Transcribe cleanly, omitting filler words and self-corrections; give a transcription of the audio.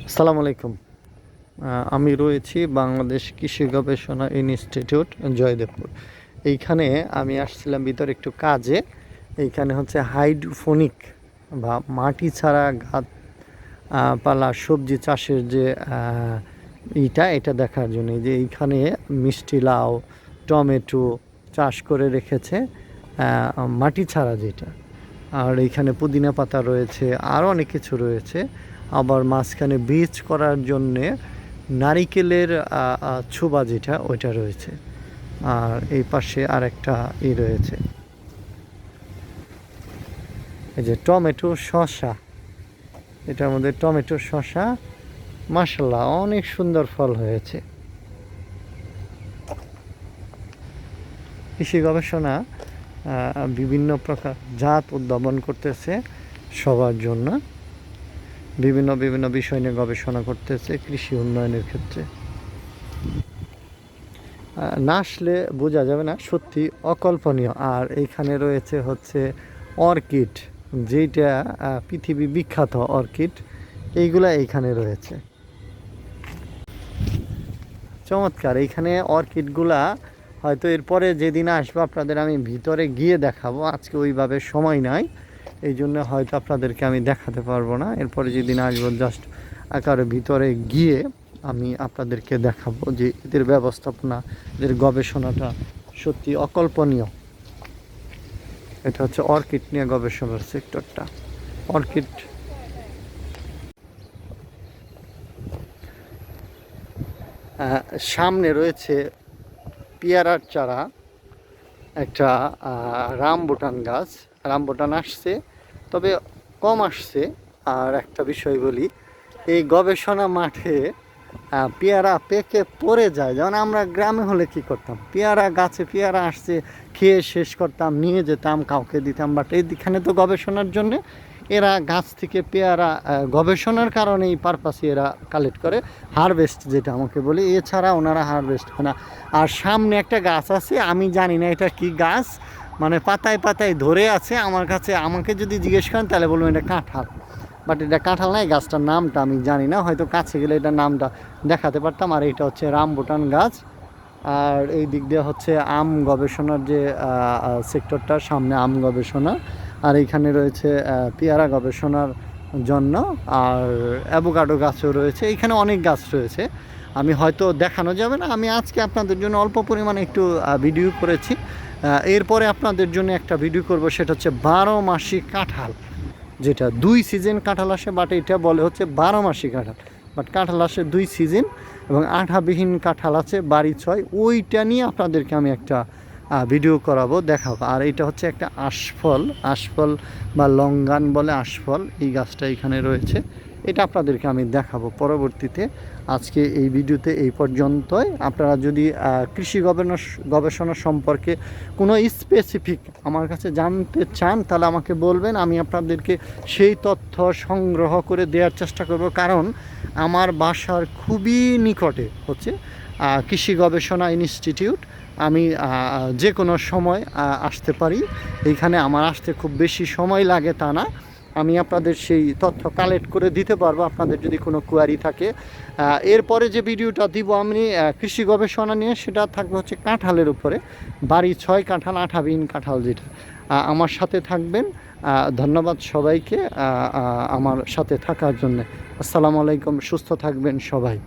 আসসালামু আলাইকুম। আমি রয়েছি বাংলাদেশ কৃষি গবেষণা ইনস্টিটিউট জয়দেবপুর। এইখানে আমি আসছিলাম ভিতরে একটু কাজে। এইখানে হচ্ছে হাইড্রোফোনিক বা মাটি ছাড়া গাছ পালা সবজি চাষের যে এটা দেখার জন্য যে এইখানে মিষ্টি লাউ, টমেটো চাষ করে রেখেছে, মাটি ছাড়া যেটা। আর এইখানে পুদিনা পাতা রয়েছে, আরও অনেক কিছু রয়েছে। আবার মাঝখানে বীজ করার জন্যে নারিকেলের ছোবা যেটা ওইটা রয়েছে। আর এই পাশে আরেকটা রয়েছে, এই যে টমেটো শসা, এটার মধ্যে টমেটো শসা, মাশাআল্লাহ অনেক সুন্দর ফল হয়েছে। কৃষি গবেষণা বিভিন্ন প্রকার জাত উদ্ভাবন করতেছে সবার জন্য, বিভিন্ন বিভিন্ন বিষয় নিয়ে গবেষণা করতেছে কৃষি উন্নয়নের ক্ষেত্রে। না আসলে বোঝা যাবে না, সত্যি অকল্পনীয়। আর এইখানে রয়েছে হচ্ছে অর্কিড, যেটা পৃথিবী বিখ্যাত অর্কিড, এইগুলা এইখানে রয়েছে। চমৎকার। এইখানে অর্কিডগুলা হয়তো এরপরে যেদিন আসবো আপনাদের আমি ভিতরে গিয়ে দেখাবো, আজকে ওইভাবে সময় নাই, এই জন্য হয়তো আপনাদেরকে আমি দেখাতে পারবো না। এরপরে যেদিন আসবো জাস্ট আকারে ভিতরে গিয়ে আমি আপনাদেরকে দেখাবো যে এদের ব্যবস্থাপনা, এদের গবেষণাটা সত্যি অকল্পনীয়। এটা হচ্ছে অর্কিড নিয়ে গবেষণার সেক্টরটা। অর্কিড সামনে রয়েছে পেয়ারার চারা, একটা রামবুটান গাছ। রামবুটান আসছে, তবে কম আসছে। আর একটা বিষয় বলি, এই গবেষণা মাঠে পেয়ারা পেকে পড়ে যায়। যেমন আমরা গ্রামে হলে কি করতাম, পেয়ারা গাছে পেয়ারা আসছে, খেয়ে শেষ করতাম, নিয়ে যেতাম, কাউকে দিতাম। বাট এইখানে তো গবেষণার জন্যে এরা গাছ থেকে পেয়ারা গবেষণার কারণে এই পারপাসে এরা কালেক্ট করে, হারভেস্ট যেটা আমাকে বলি, এছাড়া ওনারা হারভেস্ট হয় না। আর সামনে একটা গাছ আছে, আমি জানি না এটা কি গাছ, মানে পাতায় পাতায় ধরে আছে। আমাকে যদি জিজ্ঞেস করেন তাহলে বলবো এটা কাঁঠাল, বাট এটা কাঁঠাল না। এই গাছটার নামটা আমি জানি না, হয়তো কাছে গেলে এটার নামটা দেখাতে পারতাম। আর এটা হচ্ছে রামবুটান গাছ। আর এই দিক দিয়ে হচ্ছে আম গবেষণার যে সেক্টরটা, সামনে আম গবেষণা। আর এইখানে রয়েছে পেয়ারা গবেষণার জন্য, আর অ্যাভোকাডো গাছও রয়েছে। এইখানে অনেক গাছ রয়েছে, আমি হয়তো দেখানো যাবে না। আমি আজকে আপনাদের জন্য অল্প পরিমাণে একটু ভিডিও করেছি। এরপরে আপনাদের জন্য একটা ভিডিও করব, সেটা হচ্ছে 12 মাসি কাঁঠাল, যেটা 2 সিজন কাঁঠাল আসে, বাট এটা বলে হচ্ছে 12 মাসি কাঁঠাল। বাট কাঁঠাল আসে 2 সিজন, এবং আঠাবিহীন কাঁঠাল আছে বাড়ি 6, ওইটা নিয়ে আপনাদেরকে আমি একটা ভিডিও করাবো, দেখাবো। আর এটা হচ্ছে একটা আশফল বা লঙ্গান বলে, আশফল, এই গাছটা এখানে রয়েছে। এটা আপনাদেরকে আমি দেখাবো পরবর্তীতে। আজকে এই ভিডিওতে এই পর্যন্তই। আপনারা যদি কৃষি গবেষণা সম্পর্কে কোনো স্পেসিফিক আমার কাছে জানতে চান, তাহলে আমাকে বলবেন, আমি আপনাদেরকে সেই তথ্য সংগ্রহ করে দেওয়ার চেষ্টা করব। কারণ আমার বাসার খুবই নিকটে হচ্ছে কৃষি গবেষণা ইনস্টিটিউট। আমি যে কোনো সময় আসতে পারি এইখানে। আমার আসতে খুব বেশি সময় লাগে তা না, আমি আপনাদের সেই তথ্য কালেক্ট করে দিতে পারবো আপনাদের যদি কোনো কোয়ারি থাকে। এরপরে যে ভিডিওটা দিব আমি কৃষি গবেষণা নিয়ে, সেটা থাকবে হচ্ছে কাঁঠালের উপরে, বাড়ি 6 কাঁঠাল, আঠাবিহীন কাঁঠাল যেটা। আমার সাথে থাকবেন। ধন্যবাদ সবাইকে আমার সাথে থাকার জন্য। আসসালামু আলাইকুম, সুস্থ থাকবেন সবাই।